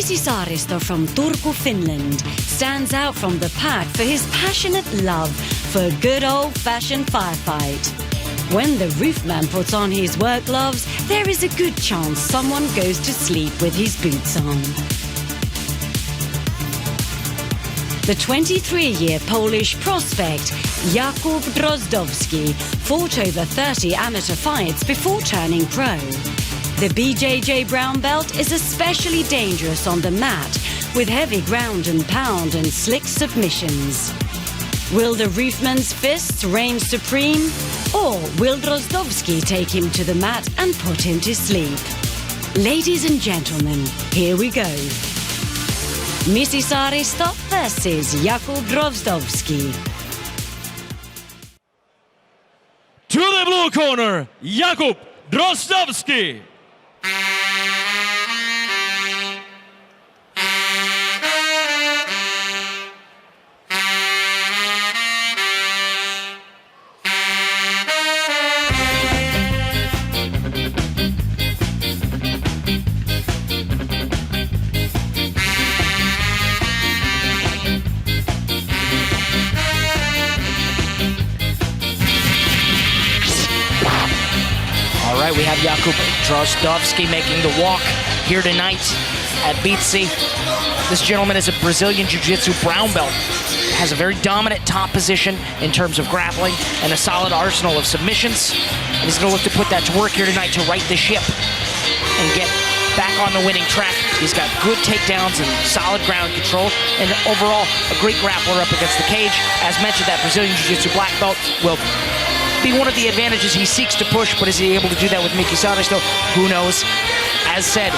Mici Saaristo from Turku, Finland, stands out from the pack for his passionate love for a good old-fashioned firefight. When the roofman puts on his work gloves, there is a good chance someone goes to sleep with his boots on. The 23-year Polish prospect, Jakub Drozdowski, fought over 30 amateur fights before turning pro. The BJJ brown belt is especially dangerous on the mat, with heavy ground and pound and slick submissions. Will the roofman's fists reign supreme, or will Drozdowski take him to the mat and put him to sleep? Ladies and gentlemen, here we go. Mici Saaristo versus Jakub Drozdowski. To the blue corner, Jakub Drozdowski. All right, we have Jakub Drozdowski making the walk here tonight at Mici. This gentleman is a Brazilian jiu-jitsu brown belt. Has a very dominant top position in terms of grappling and a solid arsenal of submissions. And he's going to look to put that to work here tonight to right the ship and get back on the winning track. He's got good takedowns and solid ground control, and overall a great grappler up against the cage. As mentioned, that Brazilian jiu-jitsu black belt will be one of the advantages he seeks to push, but is he able to do that with Mici Saaristo? Who knows? As said,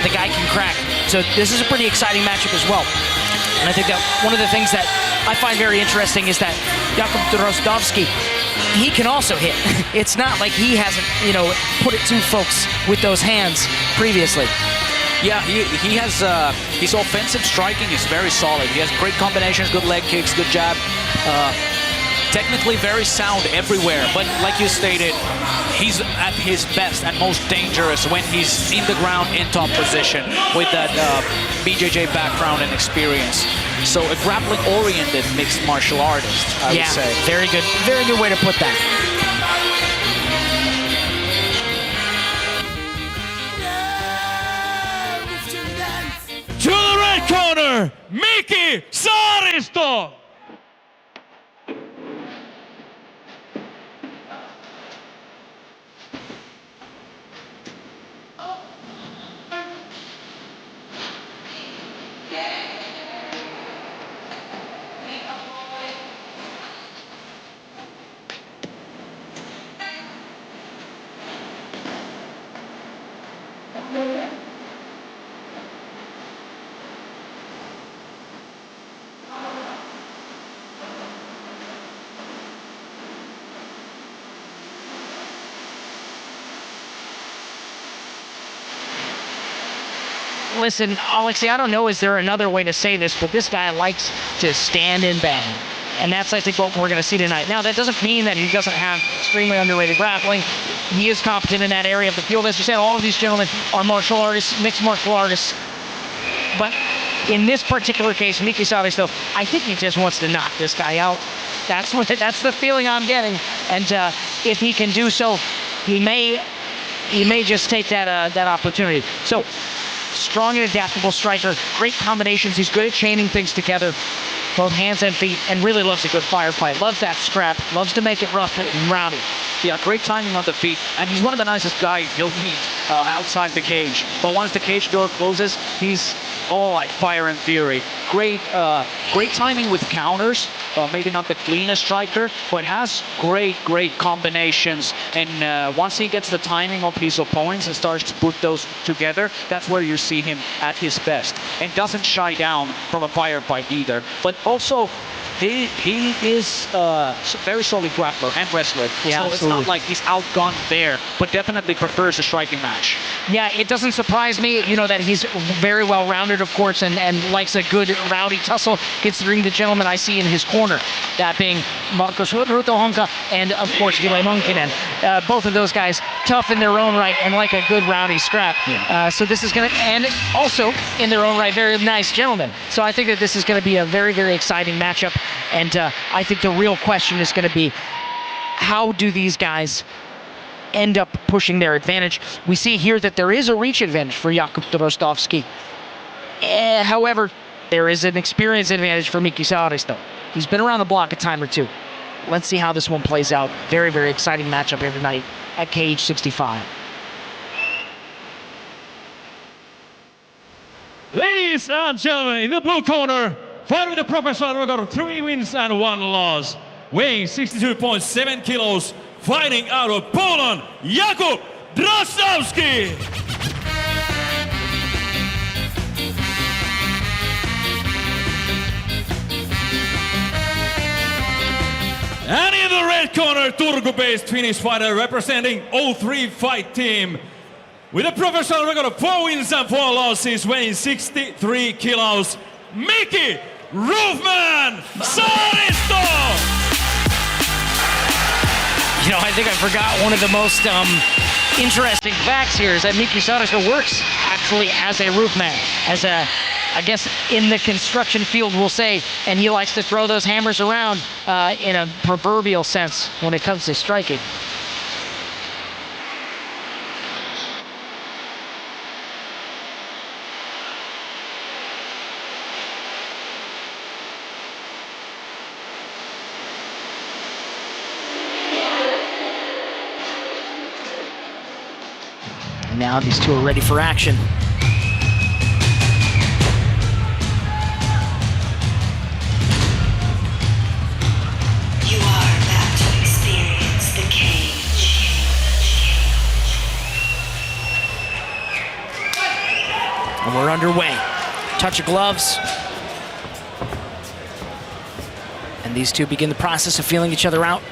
the guy can crack. So this is a pretty exciting matchup as well. And I think that one of the things that I find very interesting is that Jakub Drozdowski, he can also hit. It's not like he hasn't, put it to folks with those hands previously. Yeah, he has his offensive striking is very solid. He has great combinations, good leg kicks, good jab. Technically very sound everywhere, but like you stated, he's at his best and most dangerous when he's in the ground in top position with that BJJ background and experience. So a grappling-oriented mixed martial artist, I would say. Very good way to put that. To the red corner, Mici Saaristo. Listen, Alexei, I don't know, is there another way to say this, but this guy likes to stand and bang. And that's, I think, what we're going to see tonight. Now, that doesn't mean that he doesn't have extremely underrated grappling. He is competent in that area of the field. As you said, all of these gentlemen are martial artists, mixed martial artists. But in this particular case, Mici Saaristo, I think he just wants to knock this guy out. That's the feeling I'm getting. And if he can do so, he may just take that opportunity. So, strong and adaptable striker, great combinations. He's good at chaining things together, both hands and feet, and really loves a good firefight. Loves that scrap, loves to make it rough and rowdy. Yeah, great timing on the feet, and he's one of the nicest guys you'll meet outside the cage. But once the cage door closes, he's all like fire and fury. Great timing with counters. Maybe not the cleanest striker, but has great combinations. And once he gets the timing of his opponents and starts to put those together, that's where you see him at his best. And doesn't shy down from a firefight either. But also He is a very solid grappler and wrestler. Yeah, so it's not like he's outgunned there, but definitely prefers a striking match. Yeah, it doesn't surprise me, you know, that he's very well-rounded, of course, and likes a good rowdy tussle, considering the gentleman I see in his corner, that being Markus Rutohonka and, of course, Ville Munkinen. Both of those guys tough in their own right and like a good rowdy scrap. Yeah. So this is going to, and also in their own right, very nice gentlemen. So I think that this is going to be a very, very exciting matchup. And I think the real question is going to be, how do these guys end up pushing their advantage? We see here that there is a reach advantage for Jakub Drozdowski. However, there is an experience advantage for Mici Saaristo. He's been around the block a time or two. Let's see how this one plays out. Very, very exciting matchup here tonight at Cage 65. Ladies and gentlemen, in the blue corner, fighting with a professional record, 3 wins and 1 loss, weighing 62.7 kilos, fighting out of Poland, Jakub Drozdowski. And in the red corner, Turku-based Finnish fighter representing 03 fight team, with a professional record of 4 wins and 4 losses, weighing 63 kilos, Mici Saaristo! You know, I think I forgot one of the most interesting facts here is that Mici Saaristo works actually as a roofman, as a, I guess in the construction field we'll say, and he likes to throw those hammers around in a proverbial sense when it comes to striking. Now these two are ready for action. You are about to experience the cage. And we're underway. Touch of gloves. And these two begin the process of feeling each other out.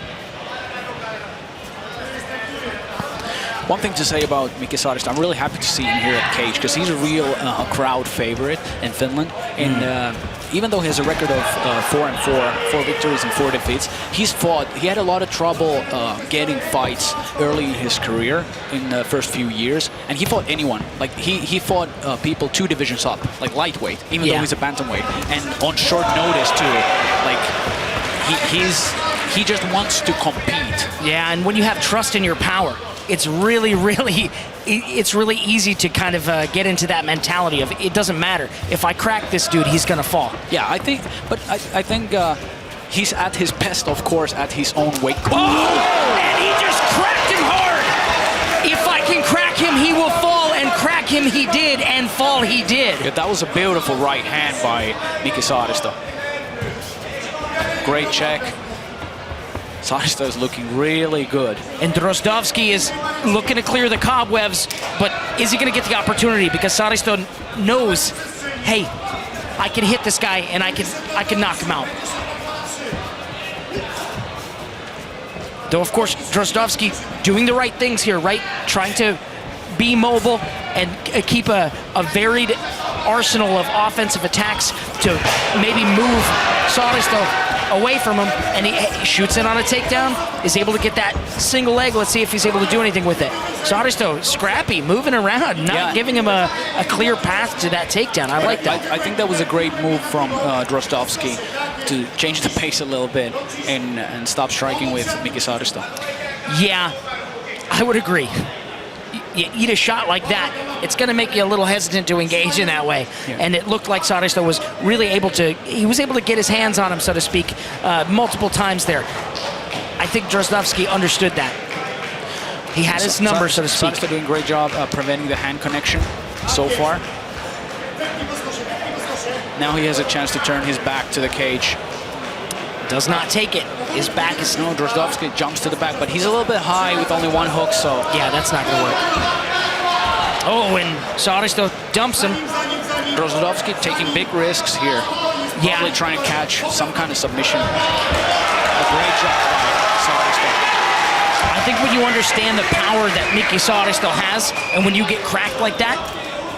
One thing to say about Mici Saaristo, I'm really happy to see him here at Cage because he's a real crowd favorite in Finland. And even though he has a record of 4-4, 4 victories and 4 defeats, he had a lot of trouble getting fights early in his career in the first few years. And he fought anyone. Like he fought people 2 divisions up, like lightweight, even though he's a bantamweight. And on short notice too, like he just wants to compete. Yeah, and when you have trust in your power, it's really easy to kind of get into that mentality of it doesn't matter. If I crack this dude, he's gonna fall. Yeah, I think he's at his best, of course, at his own weight class. Oh! And he just cracked him hard! If I can crack him, he will fall, and crack him he did, and fall he did. Yeah, that was a beautiful right hand by Mici Saaristo. Great check. Saaristo is looking really good. And Drozdowski is looking to clear the cobwebs, but is he going to get the opportunity? Because Saaristo knows, hey, I can hit this guy and I can knock him out. Though, of course, Drozdowski doing the right things here, right? Trying to be mobile and keep a varied arsenal of offensive attacks to maybe move Saaristo away from him, and he shoots in on a takedown, is able to get that single leg. Let's see if he's able to do anything with it. Saaristo, scrappy, moving around, not giving him a clear path to that takedown. I like that. I think that was a great move from Drozdowski to change the pace a little bit and stop striking with Mici Saaristo. Yeah, I would agree. You eat a shot like that, it's going to make you a little hesitant to engage in that way. Yeah. And it looked like Saaristo was really able to, he was able to get his hands on him, so to speak, multiple times there. I think Drozdowski understood that. He had his number, so to speak. Saaristo doing a great job preventing the hand connection so far. Now he has a chance to turn his back to the cage. Does not take it. His back is... No, Drozdowski jumps to the back, but he's a little bit high with only 1 hook, so... Yeah, that's not going to work. Oh, and Saaristo dumps him. Drozdowski taking big risks here. probably try and catch some kind of submission. A great job by Saaristo. I think when you understand the power that Mici Saaristo has, and when you get cracked like that,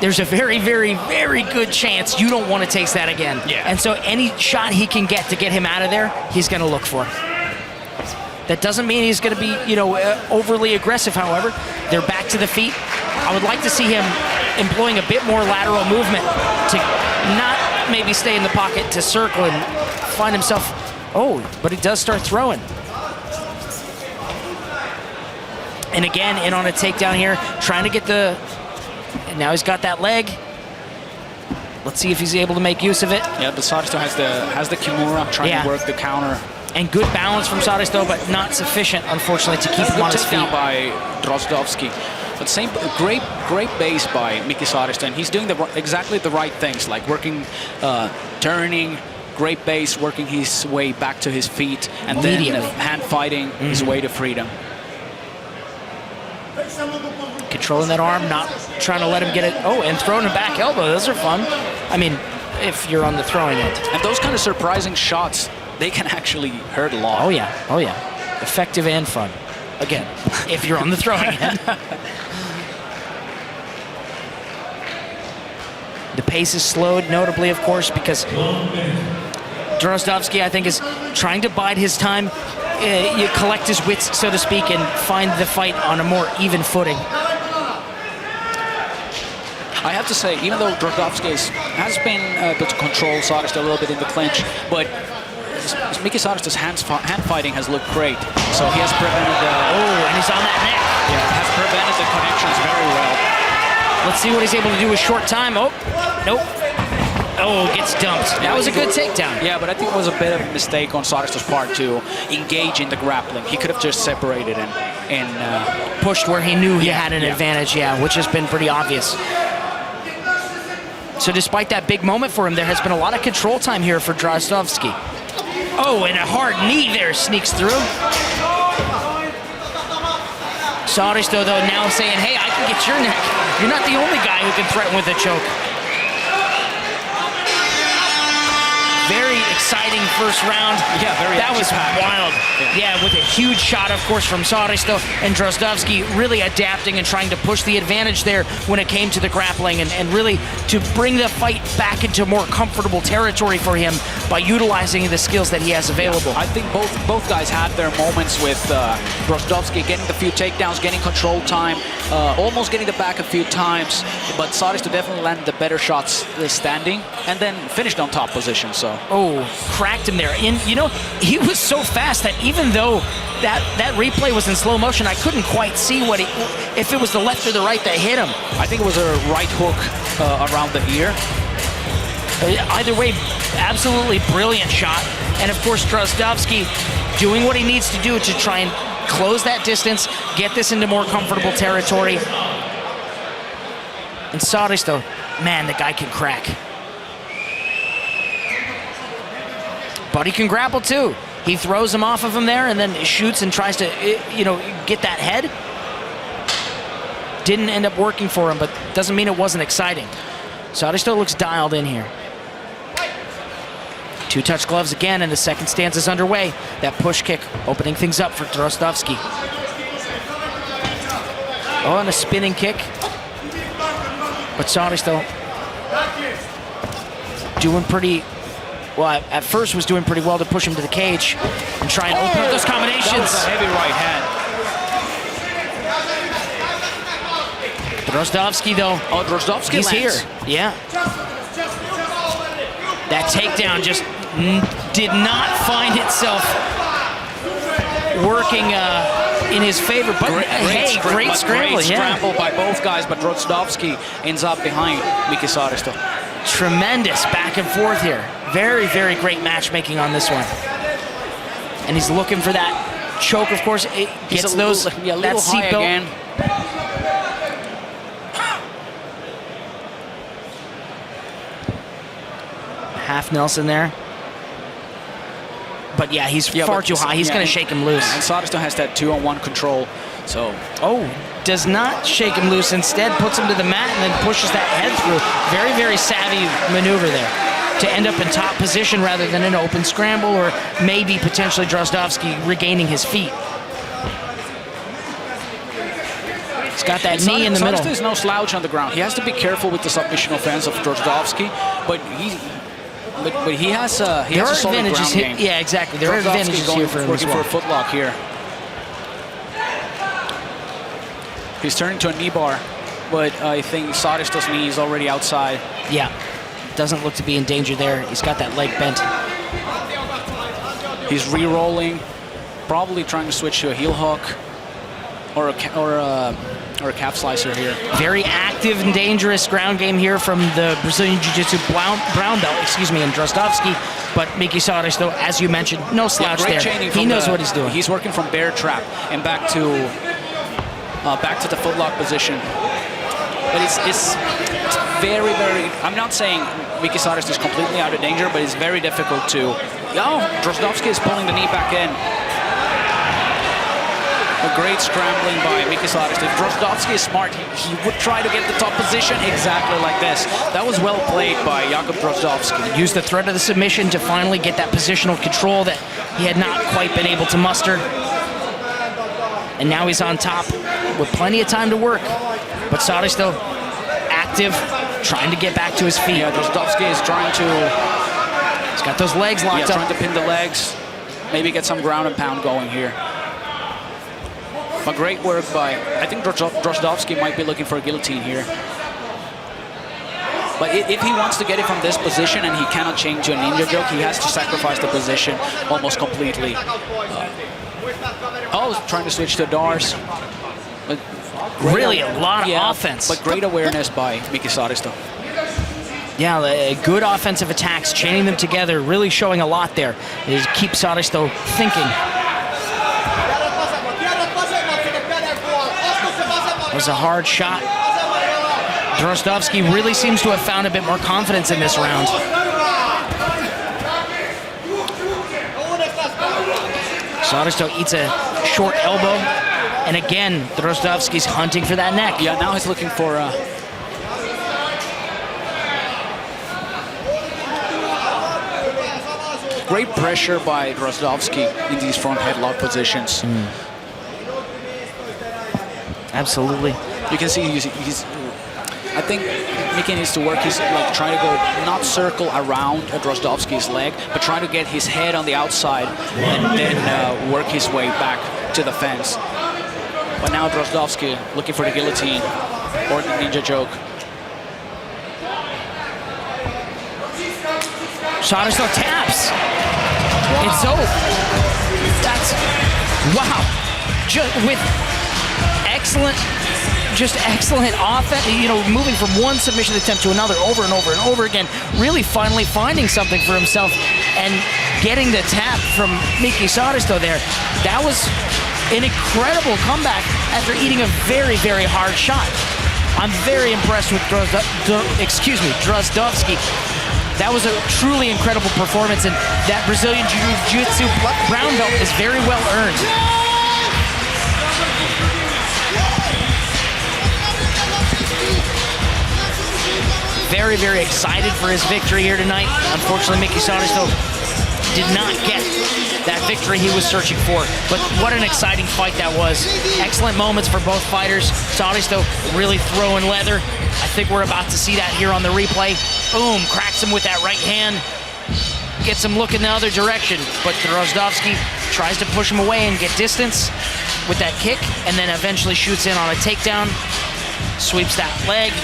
there's a very, very, very good chance you don't want to taste that again. Yeah. And so any shot he can get to get him out of there, he's going to look for. That doesn't mean he's going to be, overly aggressive, however. They're back to the feet. I would like to see him employing a bit more lateral movement to not maybe stay in the pocket, to circle and find himself. Oh, but he does start throwing. And again, in on a takedown here, trying to get the... And now he's got that leg. Let's see if he's able to make use of it. Yeah, but Saaristo has the Kimura, trying to work the counter. And good balance from Saaristo, but not sufficient, unfortunately, to keep him on his feet. Takedown by Drozdowski. But same, great base by Mici Saaristo, and he's doing exactly the right things, like working, turning, great base, working his way back to his feet, and then hand fighting his way to freedom. Controlling that arm, not trying to let him get it. Oh, and throwing a back elbow. Those are fun. I mean, if you're on the throwing end. And those kind of surprising shots, they can actually hurt a lot. Oh, yeah. Oh, yeah. Effective and fun. Again, if you're on the throwing end. The pace is slowed, notably, of course, because Drozdowski, I think, is trying to bide his time, you collect his wits, so to speak, and find the fight on a more even footing. I have to say, even though Drozdowski has been able to control Saaristo a little bit in the clinch, but Mici Saaristo's hand fighting has looked great. So he has prevented the... Oh, and he's on that neck. Yeah, has prevented the connections very well. Let's see what he's able to do with short time. Oh, nope. Oh, gets dumped. That was a good takedown. Yeah, but I think it was a bit of a mistake on Saaristo's part to engage in the grappling. He could have just separated and pushed where he knew he had an advantage, which has been pretty obvious. So despite that big moment for him, there has been a lot of control time here for Drozdowski. Oh, and a hard knee there sneaks through. Saaristo, though, now saying, hey, I can get your neck. You're not the only guy who can threaten with a choke. Very exciting first round. Yeah, very That was wild. Yeah, with a huge shot, of course, from Saaristo, and Drozdowski really adapting and trying to push the advantage there when it came to the grappling, and really to bring the fight back into more comfortable territory for him by utilizing the skills that he has available. I think both guys had their moments with Drozdowski getting the few takedowns, getting control time, almost getting the back a few times, but Saaristo definitely landed the better shots standing, and then finished on top position. So. Oh, cracked him there. And, he was so fast that even though that replay was in slow motion, I couldn't quite see if it was the left or the right that hit him. I think it was a right hook around the ear. Either way, absolutely brilliant shot. And, of course, Drozdowski doing what he needs to do to try and close that distance, get this into more comfortable territory. And Saaristo, man, the guy can crack. But he can grapple too. He throws him off of him there and then shoots and tries to, get that head. Didn't end up working for him, but doesn't mean it wasn't exciting. Saaristo looks dialed in here. Two-touch gloves again, and the second stanza is underway. That push kick opening things up for Drozdowski. Oh, and a spinning kick. But Saaristo doing pretty... Well, at first was doing pretty well to push him to the cage and try and open up those combinations. That was a heavy right hand. Drozdowski, though. Oh, Drozdowski he's lands. Here. Yeah. That takedown just did not find itself working in his favor. But great scramble. Scramble by both guys, but Drozdowski ends up behind Mici Saaristo. Tremendous back and forth here. Very, very great matchmaking on this one. And he's looking for that choke, of course. It gets those, that seatbelt. Again. Half Nelson there. But yeah, he's far too high. He's going to shake him loose. And Saaristo has that 2-on-1 control. So. Oh, does not shake him loose. Instead, puts him to the mat and then pushes that head through. Very, very savvy maneuver there. to end up in top position rather than an open scramble, or maybe potentially Drozdowski regaining his feet. He's got that knee in the middle. Saaristo is no slouch on the ground. He has to be careful with the submission offense of Drozdowski, but he has a solid ground game. Yeah, exactly. There are advantages here for him as well. Working for a footlock here. He's turning to a knee bar, but I think Saaristo's knee is already outside. Yeah, doesn't look to be in danger there. He's got that leg bent. He's re-rolling, probably trying to switch to a heel hook or a calf slicer here. Very active and dangerous ground game here from the Brazilian Jiu-Jitsu brown belt, and Drozdowski. But Mici Saaristo, as you mentioned, no slouch there. He knows what he's doing. He's working from bear trap and back to the footlock position. But it's very, very. I'm not saying Mici Saaristo is completely out of danger, but it's very difficult to. Drozdowski is pulling the knee back in. A great scrambling by Mici Saaristo. If Drozdowski is smart, he would try to get the top position exactly like this. That was well played by Jakub Drozdowski. Used the threat of the submission to finally get that positional control that he had not quite been able to muster. And now he's on top with plenty of time to work. But Saaristo, active, trying to get back to his feet. Yeah, Drozdowski is trying to... He's got those legs locked up. Trying to pin the legs. Maybe get some ground and pound going here. But great work by, I think Drozdowski might be looking for a guillotine here. But if he wants to get it from this position and he cannot change to a ninja choke, he has to sacrifice the position almost completely. Trying to switch to Dars. But really a lot of offense. But great awareness by Mici Saaristo. Yeah, good offensive attacks, chaining them together, really showing a lot there. It keeps Saaristo thinking. It was a hard shot. Drozdowski really seems to have found a bit more confidence in this round. Saaristo eats a short elbow. And again, Drozdowski's hunting for that neck. Yeah, now he's looking for great pressure by Drozdowski in these front headlock positions. Absolutely. You can see he's I think Mici needs to work his, try to go, not circle around Drozdowski's leg, but try to get his head on the outside and then work his way back to the fence. But now Drozdowski looking for the guillotine or the ninja choke. Saaristo taps. It's over. That's, wow. With excellent offense, moving from one submission attempt to another over and over and over again, really finally finding something for himself and getting the tap from Mici Saaristo there. That was an incredible comeback after eating a very, very hard shot. I'm very impressed with Drozdowski. That was a truly incredible performance, and that Brazilian Jiu-Jitsu brown belt is very well earned. Very, very excited for his victory here tonight. Unfortunately, Mici Saaristo did not get that victory he was searching for. But what an exciting fight that was. Excellent moments for both fighters. Saaristo really throwing leather. I think we're about to see that here on the replay. Boom, cracks him with that right hand. Gets him looking the other direction. But Drozdowski tries to push him away and get distance with that kick, and then eventually shoots in on a takedown. Sweeps that leg.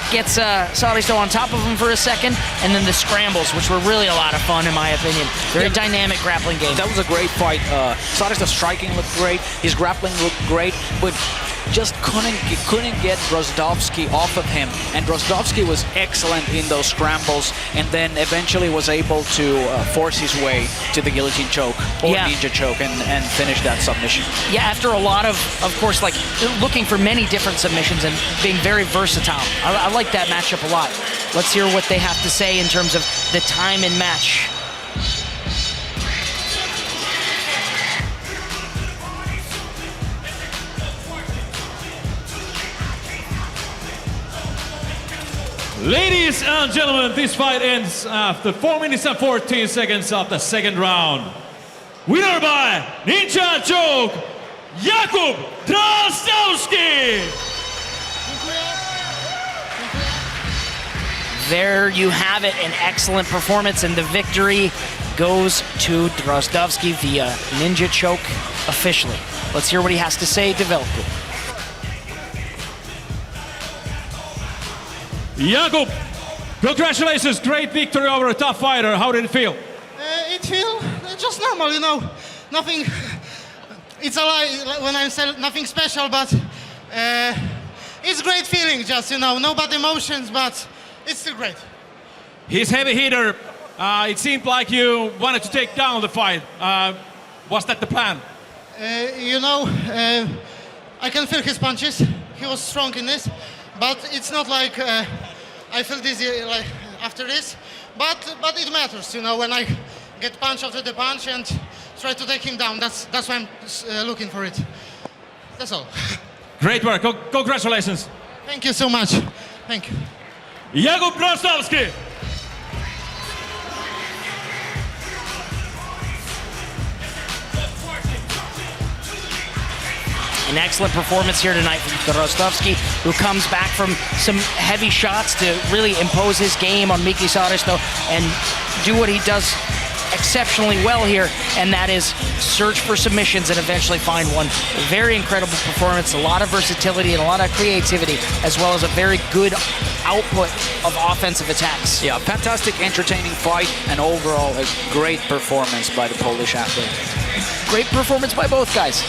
Gets Saaristo on top of him for a second, and then the scrambles, which were really a lot of fun in my opinion. Very dynamic grappling game. That was a great fight. Saaristo's striking looked great, his grappling looked great, but just couldn't get Drozdowski off of him. And Drozdowski was excellent in those scrambles, and then eventually was able to force his way to the guillotine choke or ninja choke and finish that submission. Yeah, after a lot of course, looking for many different submissions and being very versatile. I like that matchup a lot. Let's hear what they have to say in terms of the time and match. Ladies and gentlemen, this fight ends after 4 minutes and 14 seconds of the second round. Winner by Ninja Choke, Jakub Drozdowski! There you have it, an excellent performance, and the victory goes to Drozdowski via Ninja Choke officially. Let's hear what he has to say, developer. Jakub, congratulations, great victory over a tough fighter. How did it feel? It feels just normal, you know. Nothing. It's a lie when I say nothing special, but it's great feeling. Just, you know, no bad emotions, but it's still great. He's heavy hitter. It seemed like you wanted to take down the fight. Was that the plan? You know, I can feel his punches. He was strong in this, but it's not like I feel dizzy like after this. But it matters, you know, when I get punch after the punch and try to take him down. That's why I'm looking for it. That's all. Great work. Congratulations. Thank you so much. Thank you. Jakub Drozdowski. An excellent performance here tonight from Drozdowski, who comes back from some heavy shots to really impose his game on Mici Saaristo and do what he does exceptionally well here, and that is search for submissions and eventually find one. A very incredible performance, a lot of versatility and a lot of creativity, as well as a very good output of offensive attacks. Yeah, fantastic, entertaining fight, and overall a great performance by the Polish athlete. Great performance by both guys.